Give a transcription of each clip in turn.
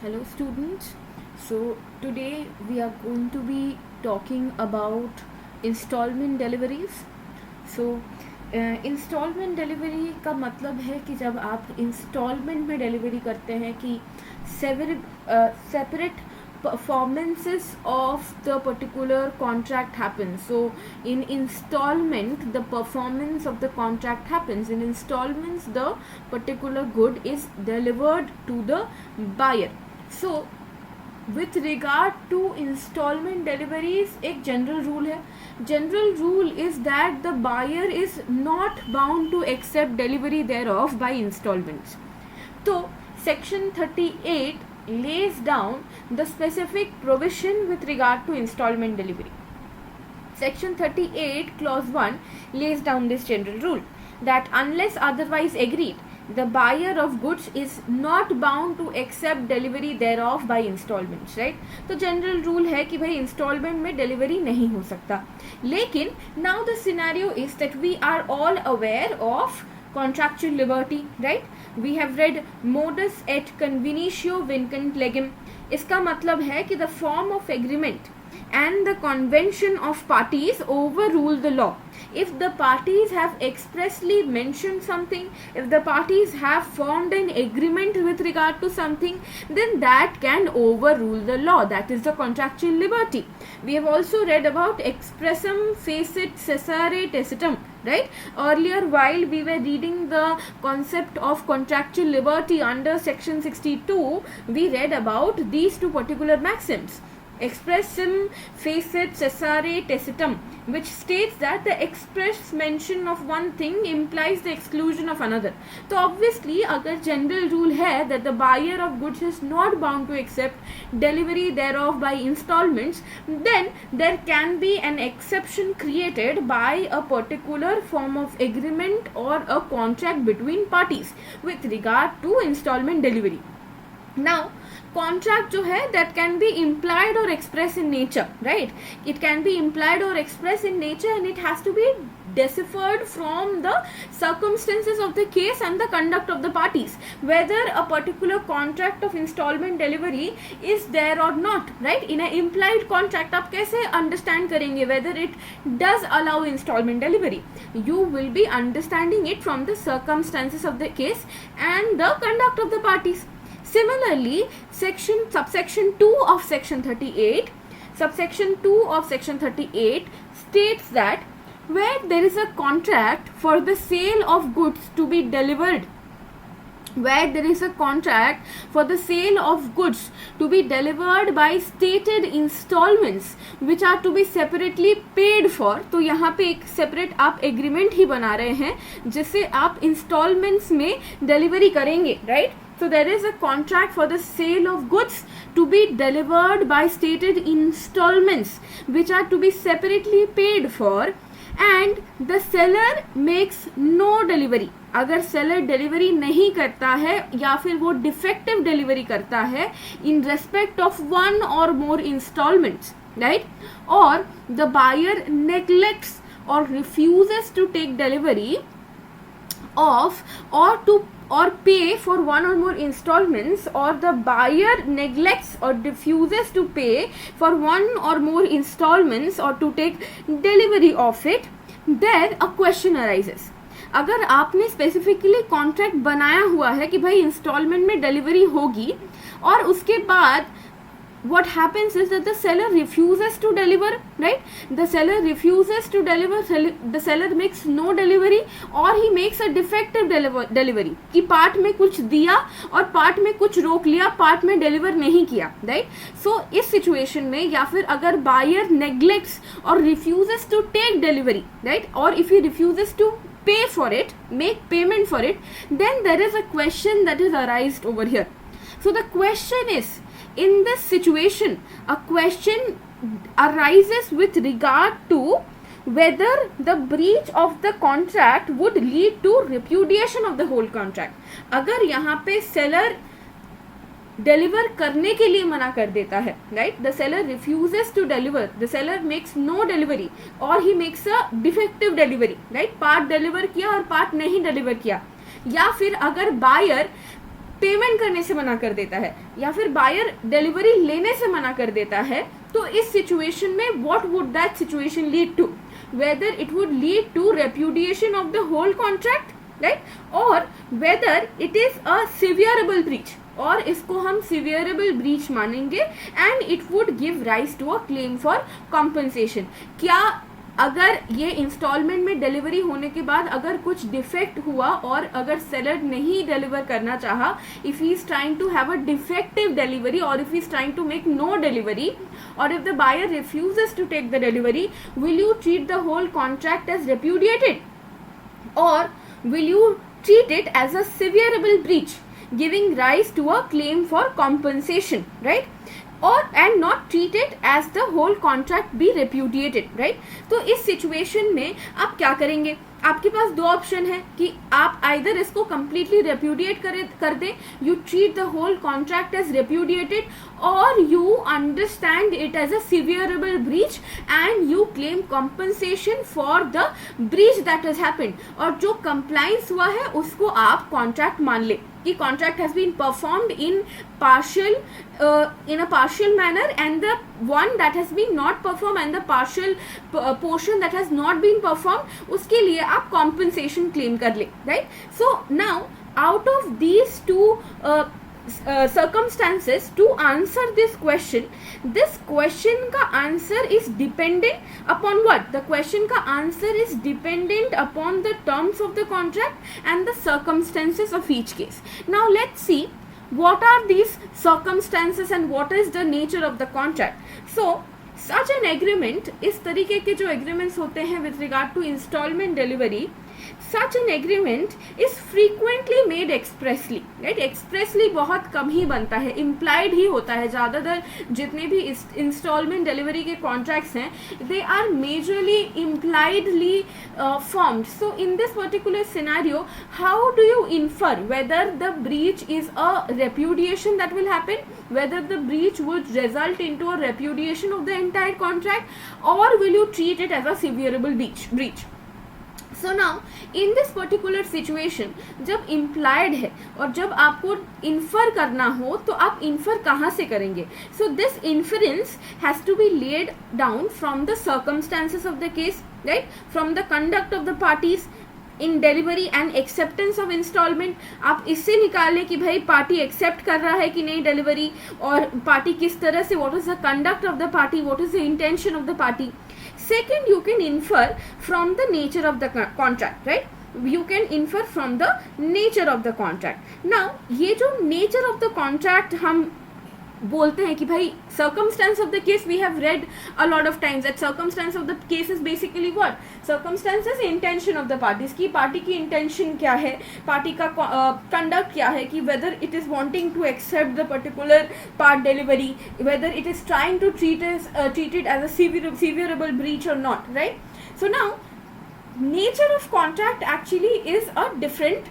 Hello students. So today we are going to be talking about installment deliveries. So instalment delivery का मतलब है कि जब आप इंस्टॉलमेंट में डिलीवरी करते हैं कि separate performances of the particular contract happens. So in installment the performance of the contract happens. In installments the particular good is delivered to the buyer. So with regard to installment deliveries एक general rule है. General rule is that the buyer is not bound to accept delivery thereof by installments. तो section 38 lays down the specific provision with regard to installment delivery. Section 38 clause 1 lays down this general rule that unless otherwise agreed, the buyer of goods is not bound to accept delivery thereof by installments, right? तो general rule है कि भाई installment में delivery नहीं हो सकता. लेकिन now the scenario is that we are all aware of contractual liberty, right? We have read modus et convenitio vincent legem. इसका मतलब है कि the form of agreement and the convention of parties overrule the law. If the parties have expressly mentioned something, if the parties have formed an agreement with regard to something, then that can overrule the law. That is the contractual liberty. We have also read about expressum facit cessare tacitum, right? Earlier while we were reading the concept of contractual liberty under section 62, we read about these two particular maxims. Expressum facit cessare tacitum, which states that the express mention of one thing implies the exclusion of another. तो obviously अगर general rule है that the buyer of goods is not bound to accept delivery thereof by installments, then there can be an exception created by a particular form of agreement or a contract between parties with regard to installment delivery. Now contract जो है that can be implied or expressed in nature, right? It can be implied or expressed in nature and it has to be deciphered from the circumstances of the case and the conduct of the parties, whether a particular contract of installment delivery is there or not, right? In an implied contract आप कैसे understand करेंगे whether it does allow installment delivery? You will be understanding it from the circumstances of the case and the conduct of the parties. Similarly, subsection 2 of section 38 states that where there is a contract for the sale of goods to be delivered, by stated installments which are to be separately paid for. तो यहाँ पे एक separate आप agreement ही बना रहे हैं जिससे आप installments में delivery करेंगे, right? So there is a contract for the sale of goods to be delivered by stated installments which are to be separately paid for, and the seller makes no delivery. अगर seller delivery नहीं करता है या फिर वो defective delivery करता है in respect of one or more instalments, right? Or the buyer neglects or refuses to take delivery of or pay for one or more installments, or the buyer neglects or refuses to pay for one or more installments or to take delivery of it, then a question arises. अगर आपने specifically contract बनाया हुआ है कि भाई instalment में delivery होगी और उसके बाद what happens is that the seller refuses to deliver, right? The seller refuses to deliver, the seller makes no delivery or he makes a defective delivery कि पार्ट में कुछ दिया और पार्ट में कुछ रोक लिया, पार्ट में डिलीवर नहीं किया, right? So इस सिचुएशन में या फिर अगर buyer neglects और refuses to take delivery, right? or if he refuses to pay for it, make payment for it, then there is a question that is arised over here. So the question is, in this situation, a question arises with regard to whether the breach of the contract would lead to repudiation of the whole contract. अगर यहाँ पे seller deliver करने के लिए मना कर देता है, right? The seller refuses to deliver, the seller makes no delivery और he makes a defective delivery, right? Part deliver किया और पार्ट नहीं डिलीवर किया, या फिर अगर बायर पेमेंट करने से मना कर देता है या फिर बायर डिलीवरी लेने से मना कर देता है, तो इस सिचुएशन में what would that situation lead to? Whether it would lead to repudiation of the whole contract, right, और whether it is a severable breach, और इसको हम सिवियरेबल ब्रीच मानेंगे, and it would give rise to a claim for compensation. क्या अगर ये instalment में delivery होने के बाद अगर कुछ डिफेक्ट हुआ और अगर सेलर नहीं डिलीवर करना चाहा, if he is trying to have a defective delivery और if he is trying to make no delivery, और if the buyer refuses to take the delivery, will you treat the whole contract as repudiated, or will you treat it as a severable breach giving rise to a claim for compensation, right, or and not treat it as the whole contract be repudiated, right? तो इस situation में आप क्या करेंगे? आपके पास दो option है कि आप आइदर इसको कंप्लीटली रेप्यूडिएट कर दें, you treat the whole contract as repudiated, और you understand it as a severable breach and you claim compensation for the breach that has happened, और जो कंप्लाइंस हुआ है उसको आप कॉन्ट्रैक्ट मान ले कि contract has been performed in a partial manner, and the one that has been not performed and the partial portion that has not been performed, उसके लिए आप compensation claim कर ले, right? So now out of these two circumstances, to answer this question का answer is dependent upon what? The question का answer is dependent upon the terms of the contract and the circumstances of each case. Now let's see what are these circumstances and what is the nature of the contract. So such an agreement, इस तरीके के जो agreements होते हैं with regard to installment delivery, such an agreement is frequently made expressly, right? expressly बहुत कम ही बनता है, implied ही होता है। ज़्यादातर जितने भी installment delivery के contracts हैं, they are majorly impliedly formed. So in this particular scenario, how do you infer whether the breach is a repudiation that will happen, whether the breach would result into a repudiation of the entire contract, or will you treat it as a severable breach? So now in this particular situation, जब implied है और जब आपको infer करना हो तो आप infer कहाँ से करेंगे? So this inference has to be laid down from the circumstances of the case, right? From the conduct of the parties in delivery and acceptance of installment. आप इससे निकालें कि भाई पार्टी एक्सेप्ट कर रहा है कि नहीं डिलीवरी, और पार्टी किस तरह से, what is the conduct of the party, what is the intention of the party. Second, you can infer from the nature of the contract, right? You can infer from the nature of the contract. Now, ये जो nature of the contract हम बोलते हैं कि भाई circumstance of the case we have read a lot of times that circumstance of the case is basically what? Circumstance is intention of the parties, कि party की intention क्या है, party का conduct क्या है, कि whether it is wanting to accept the particular part delivery, whether it is trying to treat it as a severable breach or not, right? So now nature of contract actually is a different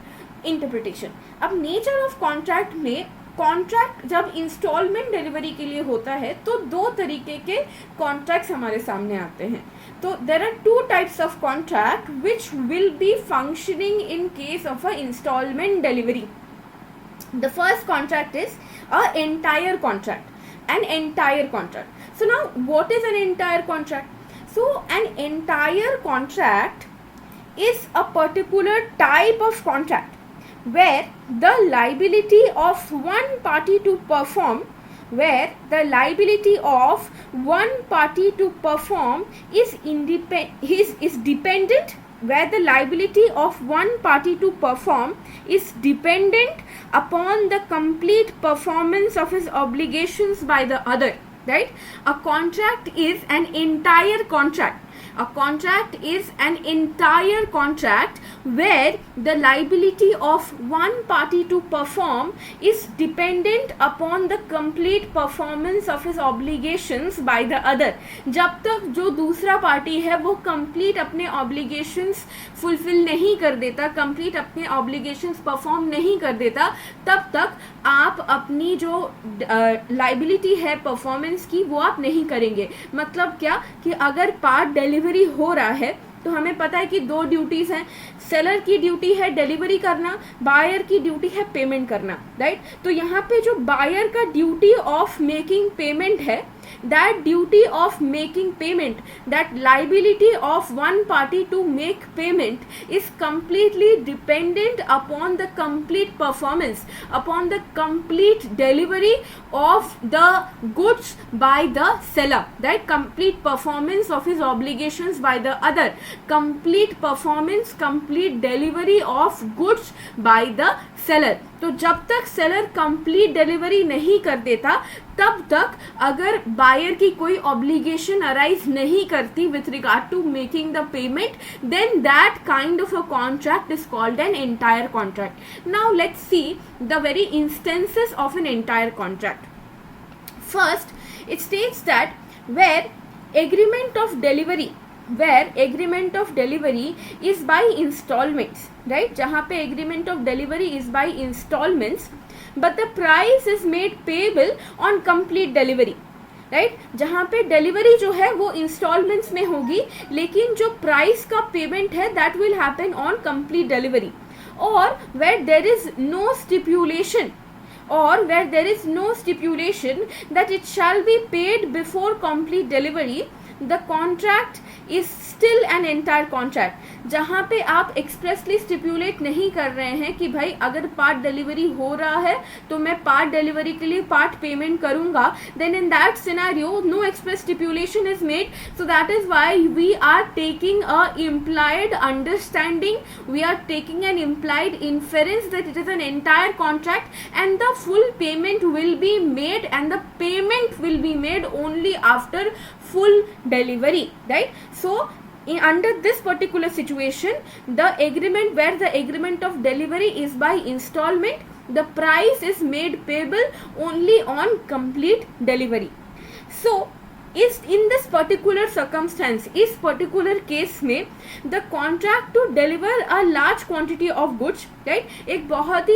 interpretation. अब nature of contract में contract जब instalment delivery के लिए होता है तो दो तरीके के कॉन्ट्रैक्ट्स हमारे सामने आते हैं. तो there are two types of contract which will be functioning in case of a instalment delivery. The first contract is a entire contract, an entire contract. So now what is an entire contract? So an entire contract is a particular type of contract where the liability of one party to perform is dependent, where the liability of one party to perform is dependent upon the complete performance of his obligations by the other, right? A contract is an entire contract. A contract is an entire contract where the liability of one party to perform is dependent upon the complete performance of his obligations by the other. जब तक जो दूसरा party है वो complete अपने obligations fulfill नहीं कर देता, complete अपने obligations perform नहीं कर देता, तब तक आप अपनी जो liability है performance की वो आप नहीं करेंगे. मतलब क्या कि अगर पार्ट डिलीवरी हो रहा है तो हमें पता है कि दो ड्यूटीज हैं, सेलर की ड्यूटी है डिलीवरी करना, बायर की ड्यूटी है पेमेंट करना, राइट। तो यहाँ पे जो बायर का ड्यूटी ऑफ मेकिंग पेमेंट है, that duty of making payment, that liability of one party to make payment is completely dependent upon the complete performance, upon the complete delivery of the goods by the seller, right? Complete performance of his obligations by the other, complete performance, complete delivery of goods by the seller. तो जब तक seller complete delivery नहीं कर देता तब तक अगर buyer की कोई ऑब्लिगेशन अराइज नहीं करती with regard to making the payment, then that kind of a contract is called an entire contract. Now let's see the very instances of an entire contract. First, it states that where agreement of delivery is by installments, right? जहाँ पे agreement of delivery is by installments, but the price is made payable on complete delivery, right? जहाँ पे delivery जो है वो installments में होगी, लेकिन जो प्राइस का पेमेंट है that will happen on complete delivery. और where there is no stipulation that it shall be paid before complete delivery, the contract is still an entire contract. जहाँ पे आप एक्सप्रेसली स्टिपुलेट नहीं कर रहे हैं कि भाई अगर पार्ट डिलीवरी हो रहा है तो मैं पार्ट डिलीवरी के लिए पार्ट पेमेंट करूंगा, then in that scenario no express stipulation is made. So that is why we are taking a implied understanding, we are taking an implied inference that it is an entire contract and the full payment will be made, and the payment will be made only after full delivery, right? So under this particular situation, the agreement where the agreement of delivery is by installment, the price is made payable only on complete delivery. So is in this particular circumstance, इस particular case में the contract to deliver a large quantity of goods, right? एक बहुत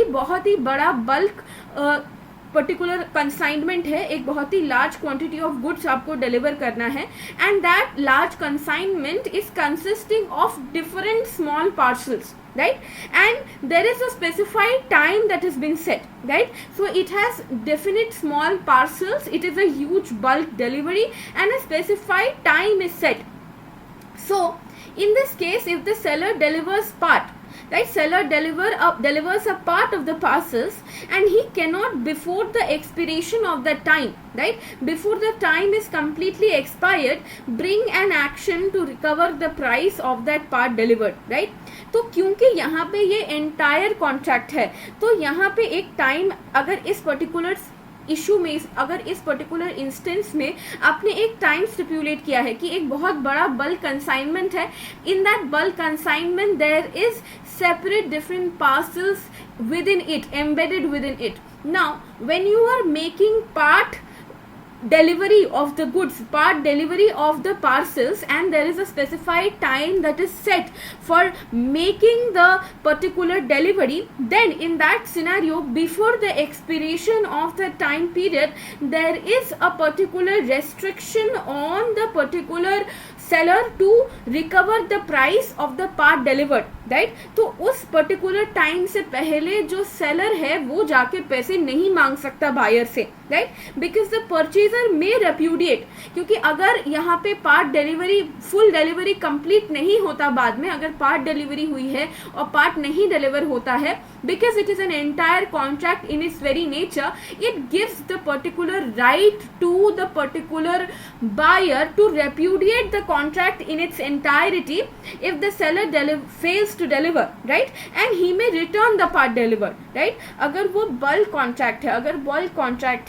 ही बड़ा bulk particular consignment है, एक बहुत ही large quantity of goods आपको deliver करना है, and that large consignment is consisting of different small parcels, right? And there is a specified time that has been set, right? So it has definite small parcels, it is a huge bulk delivery and a specified time is set. So in this case, if the seller delivers part, right, seller delivers a part of the parcels and he cannot before the expiration of the time, right, before the time is completely expired, bring an action to recover the price of that part delivered, right? तो क्योंकि यहाँ पे ये entire contract है, तो यहाँ पे एक टाइम, अगर इस पर्टिकुलर इशू में, अगर इस पर्टिकुलर इंस्टेंस में आपने एक टाइम स्टिपुलेट किया है कि एक बहुत बड़ा बल्क कंसाइनमेंट है, in that bulk consignment there is separate different parcels within it, embedded within it. Now when you are making part delivery of the goods, part delivery of the parcels, and there is a specified time that is set for making the particular delivery, then in that scenario, before the expiration of the time period, there is a particular restriction on the particular seller to recover the price of the part delivered, right? तो उस particular time से पहले जो seller है वो जाके पैसे नहीं मांग सकता बायर से, right? Because the purchaser may repudiate, क्योंकि अगर यहाँ पे part delivery, full delivery complete नहीं होता, बाद में अगर पार्ट डिलीवरी हुई है और पार्ट नहीं डिलीवर होता है, because it is an entire contract in its very nature, it gives the particular right to the particular buyer to repudiate the contract in its entirety if the seller fails to deliver, right? And he may return the part delivered, right? अगर वो bulk contract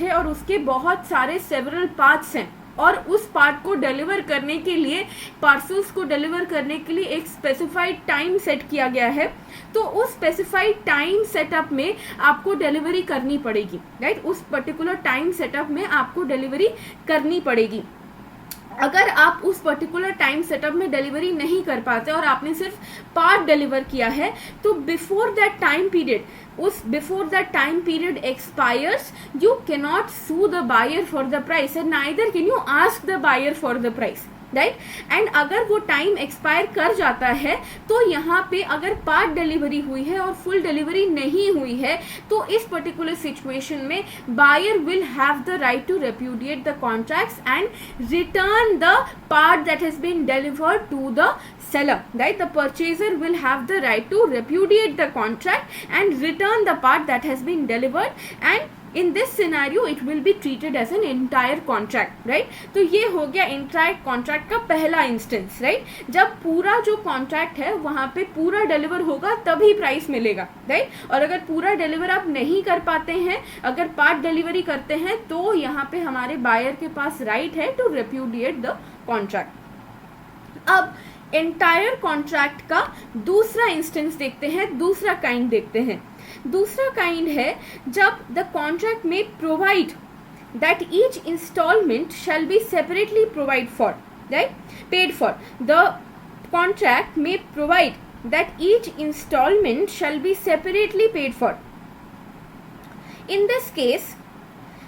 है, और उसके बहुत सारे several parts हैं, और उस पार्ट को डिलीवर करने के लिए, पार्सल्स को डिलीवर करने के लिए एक स्पेसिफाइड टाइम सेट किया गया है, तो उस स्पेसिफाइड टाइम सेटअप में आपको डिलीवरी करनी पड़ेगी, राइट? उस पर्टिकुलर टाइम सेटअप में आपको डिलीवरी करनी पड़ेगी. अगर आप उस पर्टिकुलर टाइम सेटअप में डिलीवरी नहीं कर पाते और आपने सिर्फ पार्ट डिलीवर किया है, तो before that time period expires, you cannot sue the buyer for the price and neither can you ask the buyer for the price, right. And अगर वो टाइम एक्सपायर कर जाता है तो यहाँ पे अगर पार्ट डिलीवरी हुई है और फुल डिलीवरी नहीं हुई है तो इस पर्टिकुलर सिचुएशन में buyer will have the right to repudiate the contracts and return the part that has been delivered to the seller, right? The purchaser will have the right to repudiate the contract and return the part that has been delivered, and in this scenario it will be treated as an entire contract, right? तो ये हो गया entire contract का पहला instance, right? जब पूरा जो contract है वहां पे पूरा डिलीवर होगा तभी प्राइस मिलेगा, राइट? और अगर पूरा डिलीवर आप नहीं कर पाते हैं, अगर पार्ट डिलीवरी करते हैं तो यहाँ पे हमारे बायर के पास राइट है टू रेप्यूडिएट द कॉन्ट्रैक्ट. अब एंटायर कॉन्ट्रैक्ट का दूसरा इंस्टेंस देखते हैं, दूसरा काइंड देखते हैं. दूसरा काइंड है जब द कॉन्ट्रैक्ट में provide that each instalment shall be separately provide for, right, paid for. The contract में provide that each instalment shall be separately paid for. In this case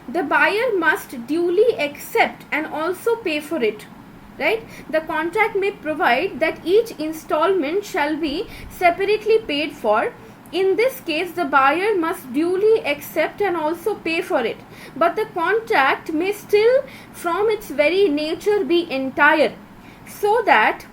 the buyer must duly accept and also pay for it, right? The contract may provide that each installment shall be separately paid for. In this case the buyer must duly accept and also pay for it, but the contract may still from its very nature be entire, so that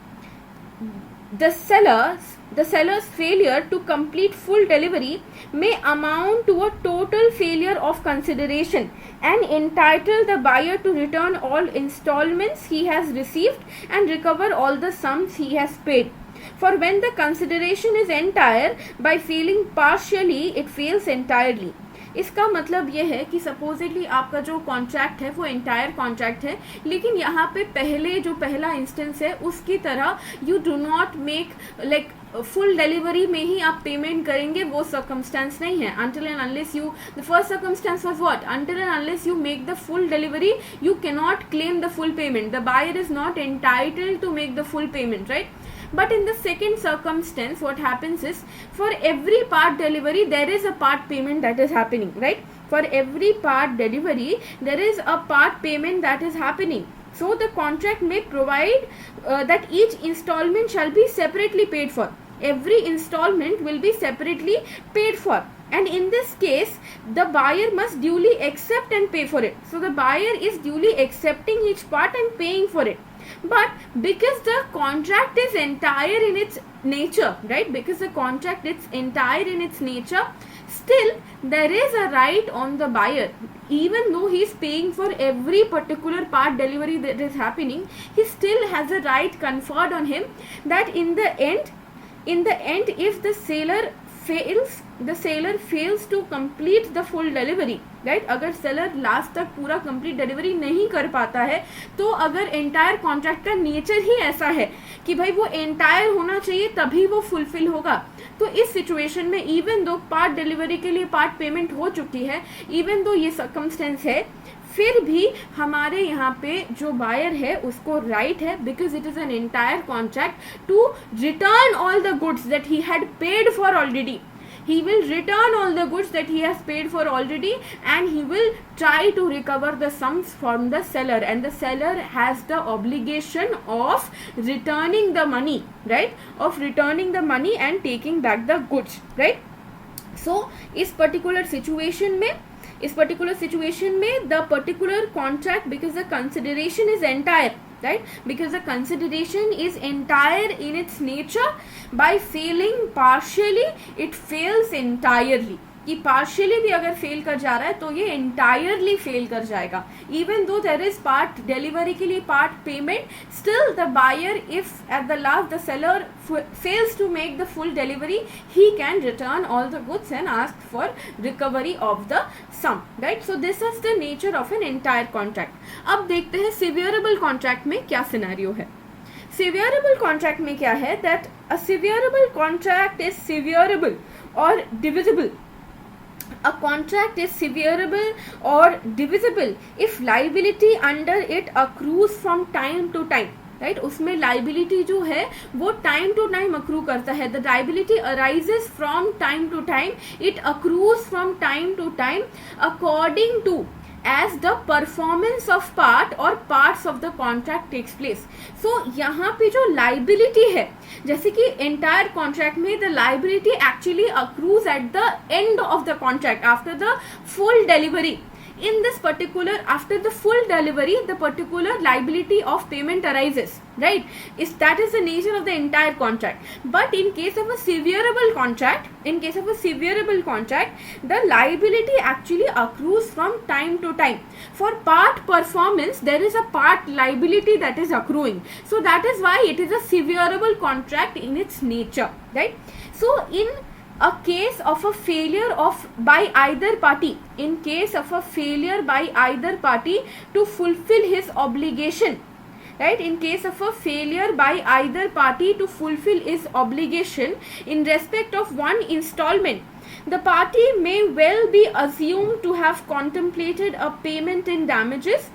the seller's failure to complete full delivery may amount to a total failure of consideration and entitle the buyer to return all installments he has received and recover all the sums he has paid. For when the consideration is entire, by failing partially it fails entirely. इसका मतलब ये है कि supposedly आपका जो contract है वो entire contract है, लेकिन यहाँ पे पहले जो पहला इंस्टेंस है उसकी तरह you do not make like full delivery में ही आप पेमेंट करेंगे, वो सर्कमस्टेंस नहीं है. until and unless you, the first circumstance was what? Until and unless you make the full delivery you cannot claim the full payment. The buyer is not entitled to make the full payment, right? But in the second circumstance what happens is for every part delivery there is a part payment that is happening, right? For every part delivery there is a part payment that is happening. So the contract may provide that each installment shall be separately paid for. Every installment will be separately paid for, and in this case the buyer must duly accept and pay for it. So the buyer is duly accepting each part and paying for it. But because the contract is entire in its nature, right, because the contract is entire in its nature, still there is a right on the buyer, even though he is paying for every particular part delivery that is happening, he still has a right conferred on him that in the end if the seller fails to complete the full delivery, right? अगर seller last तक पूरा complete delivery नहीं कर पाता है तो अगर entire contract का नेचर ही ऐसा है कि भाई वो एंटायर होना चाहिए तभी वो फुलफिल होगा, तो इस सिचुएशन में इवन दो पार्ट डिलीवरी के लिए पार्ट पेमेंट हो चुकी है, इवन दो ये सर्कमस्टेंस है, फिर भी हमारे यहाँ पे जो बायर है उसको राइट है, because it is an entire contract, to return all the goods that he had paid for already. He will return all the goods that he has paid for already, and he will try to recover the sums from the seller, and the seller has the obligation of returning the money, right? Of returning the money and taking back the goods, right? So इस particular situation में the particular contract, because the consideration is entire, right? Because the consideration is entire in its nature, by failing partially it fails entirely. कि partially भी अगर fail कर जा रहा है तो ये एंटायरली फेल कर जाएगा. Even though there is part delivery के लिए part payment, still the buyer if at the last the seller fails to make the full delivery, he can return all the goods and ask for recovery of the sum, right? So this is the nature of an entire contract. अब देखते हैं severable contract में क्या scenario है. severable contract में क्या है, that a severable contract is severable or divisible. A contract is severable or divisible if liability under it accrues from time to time, right? उसमें liability जो है वो time to time accrue करता है. The liability arises from time to time, it accrues from time to time according to as the performance of part or parts of the contract takes place. So यहाँ पे जो liability है, जैसे कि entire contract में the liability actually accrues at the end of the contract after the full delivery. In this particular, after the full delivery, the particular liability of payment arises, right? That is the nature of the entire contract. But in case of a severable contract, the liability actually accrues from time to time. For part performance, there is a part liability that is accruing. So that is why it is a severable contract in its nature, right? So in a case of a failure by either party, in case of a failure by either party to fulfill his obligation, right? In case of a failure by either party to fulfill his obligation in respect of one installment, the party may well be assumed to have contemplated a payment in damages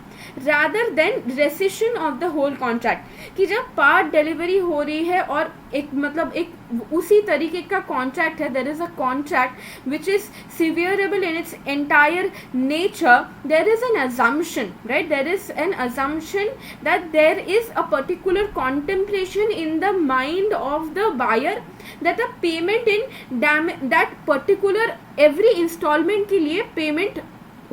rather than rescission of the whole contract. कि जब part delivery हो रही है और एक उसी तरीके का कॉन्ट्रैक्ट है, there is a contract which is severable in its entire nature, there is an assumption, right? There is an assumption that there is a particular contemplation in the mind of the buyer that a payment in that particular every installment के लिए payment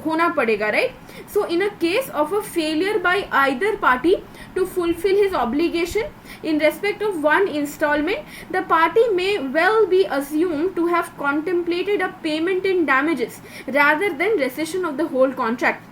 होना पड़ेगा, right? So in a case of a failure by either party to fulfil his obligation in respect of one installment, the party may well be assumed to have contemplated a payment in damages rather than rescission of the whole contract.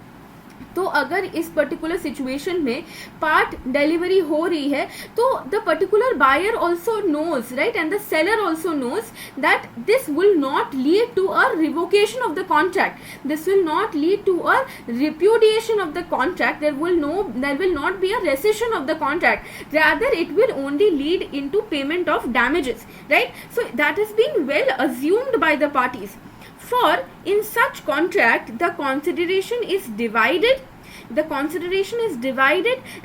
तो अगर इस particular situation में part delivery हो रही है तो the particular buyer also knows, right, and the seller also knows that this will not lead to a revocation of the contract, this will not lead to a repudiation of the contract, there will not be a rescission of the contract, rather it will only lead into payment of damages, right? So that has been well assumed by the parties. For in such contract, the consideration is divided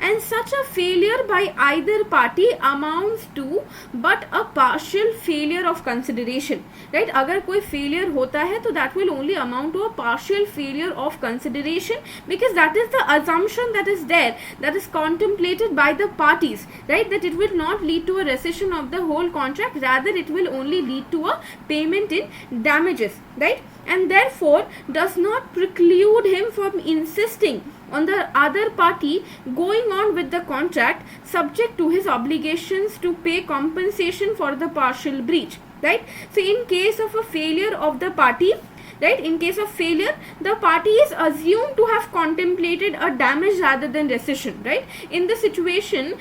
and such a failure by either party amounts to but a partial failure of consideration, right? अगर कोई failure होता है तो that will only amount to a partial failure of consideration because that is the assumption that is there, that is contemplated by the parties, right? That it will not lead to a rescission of the whole contract, rather it will only lead to a payment in damages, right? And therefore does not preclude him from insisting on the other party going on with the contract subject to his obligations to pay compensation for the partial breach, right? So in case of a failure of the party, right, in case of failure the party is assumed to have contemplated a damage rather than rescission, right? In the situation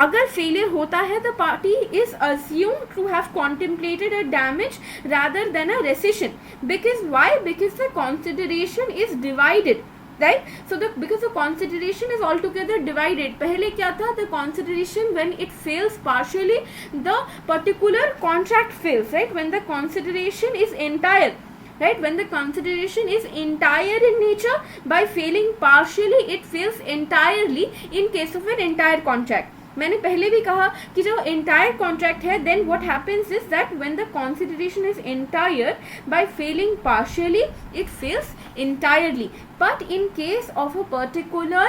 अगर failure होता है the party is assumed to have contemplated a damage rather than a rescission. Because why? Because the consideration is divided, right? So because the consideration is altogether divided. पहले क्या था? The consideration when it fails partially, the particular contract fails, right? When the consideration is entire, right? When the consideration is entire in nature, by failing partially it fails entirely in case of an entire contract. मैंने पहले भी कहा कि जो entire contract है, then what happens is that when the consideration is entire, by failing partially it fails entirely. But in case of a particular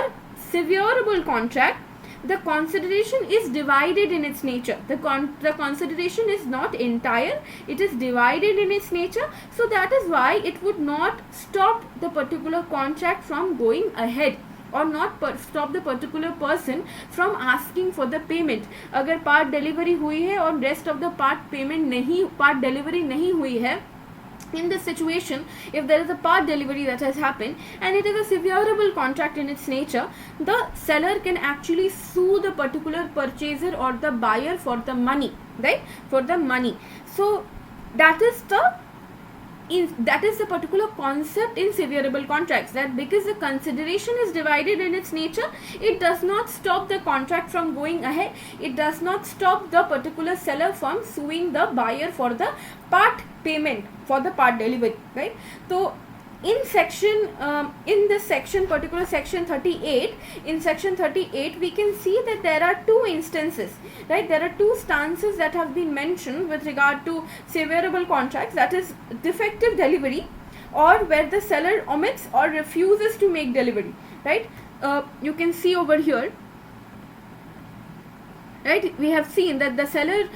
severable contract, the consideration is divided in its nature. The consideration is not entire, it is divided in its nature. So that is why it would not stop the particular contract from going ahead or not stop the particular person from asking for the payment. अगर part delivery हुई है और rest of the part payment नहीं, part delivery नहीं हुई है, in this situation, if there is a part delivery that has happened and it is a severable contract in its nature, the seller can actually sue the particular purchaser or the buyer for the money, right? For the money. So that is the particular concept in severable contracts, that because the consideration is divided in its nature, it does not stop the contract from going ahead, it does not stop the particular seller from suing the buyer for the part payment, for the part delivery, right? So in this section, particular section 38, in section 38 we can see that there are two instances, right? There are two stances that have been mentioned with regard to severable contracts, that is defective delivery or where the seller omits or refuses to make delivery, right? You can see over here, right, we have seen that the seller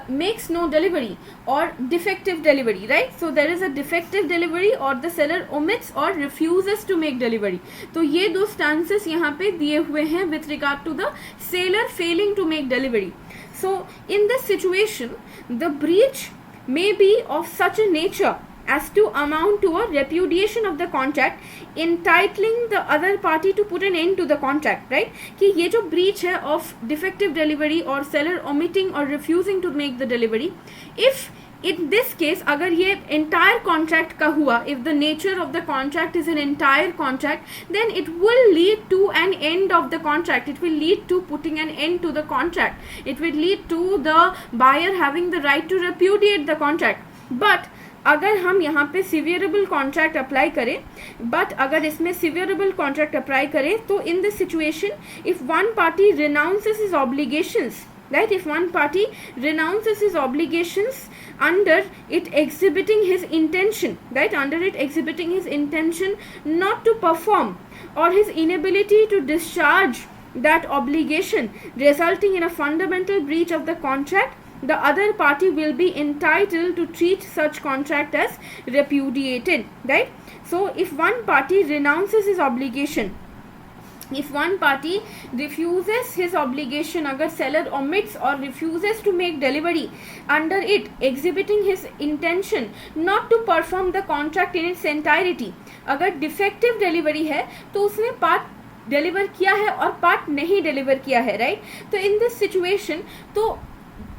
makes no delivery or defective delivery, right? So there is a defective delivery or the seller omits or refuses to make delivery. तो ये दो stances यहाँ पे दिए हुए हैं with regard to the seller failing to make delivery. So in this situation the breach may be of such a nature as to amount to a repudiation of the contract, entitling the other party to put an end to the contract, right? कि ये जो breach है of defective delivery or seller omitting or refusing to make the delivery, if in this case अगर ये entire contract का हुआ, if the nature of the contract is an entire contract, then it will lead to an end of the contract. It will lead to putting an end to the contract. It will lead to the buyer having the right to repudiate the contract. But अगर हम यहाँ पे सीवियरेबल contract apply करें, but अगर इसमें सीवियरेबल contract apply करें तो in this situation if one party renounces his obligations, right, if one party renounces his obligations under it exhibiting his intention, right, under it exhibiting his intention not to perform or his inability to discharge that obligation resulting in a fundamental breach of the contract, the other party will be entitled to treat such contract as repudiated, right? So if one party renounces his obligation, if one party refuses his obligation, अगर seller omits or refuses to make delivery under it exhibiting his intention not to perform the contract in its entirety, अगर defective delivery है तो उसने part deliver किया है और part नहीं deliver किया है, राइट? तो इन दिस सिचुएशन तो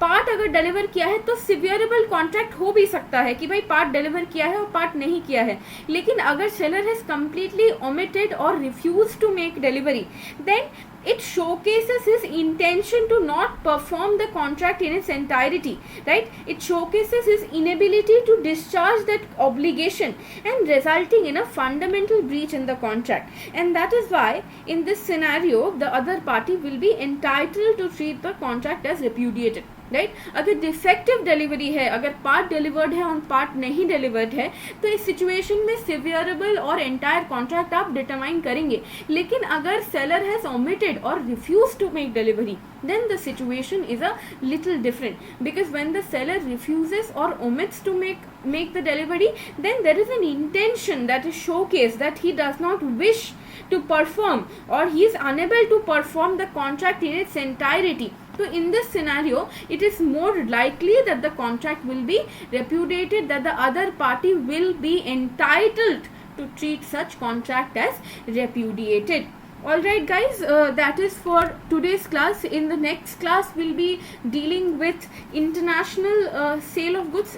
पार्ट अगर डिलीवर किया है तो सिवियरेबल कॉन्ट्रैक्ट हो भी सकता है कि भाई पार्ट डिलीवर किया है और पार्ट नहीं किया है, लेकिन अगर सेलर हैज कंप्लीटली ओमिटेड और refuse to make delivery, then it showcases his intention to not perform the contract in its entirety, right? It showcases his inability to discharge that obligation and resulting in a fundamental breach in the contract. And that is why in this scenario the other party will be entitled to treat the contract as repudiated, right? अगर defective delivery है, अगर part delivered है और part नहीं delivered है, तो इस situation में सिवियरेबल और एंटायर कॉन्ट्रैक्ट आप डिटरमाइन करेंगे. लेकिन अगर सेलर हैज ओमिटेड और refuse to make delivery, then the situation is a little different, because when the seller refuses or omits to make the delivery, then there is an intention that is showcased that he does not wish to perform or he is unable to perform the contract in its entirety. So in this scenario it is more likely that the contract will be repudiated, that the other party will be entitled to treat such contract as repudiated. Alright guys, that is for today's class. In the next class we'll be dealing with international sale of goods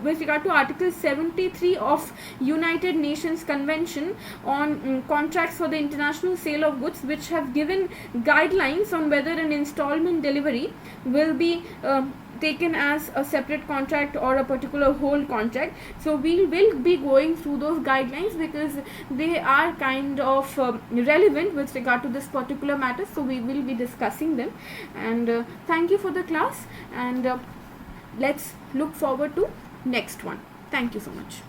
with regard to Article 73 of United Nations Convention on contracts for the international sale of goods, which have given guidelines on whether an installment delivery will be taken as a separate contract or a particular whole contract. So we will be going through those guidelines because they are kind of relevant with regard to this particular matter, so we will be discussing them. And thank you for the class, and let's look forward to next one. Thank you so much.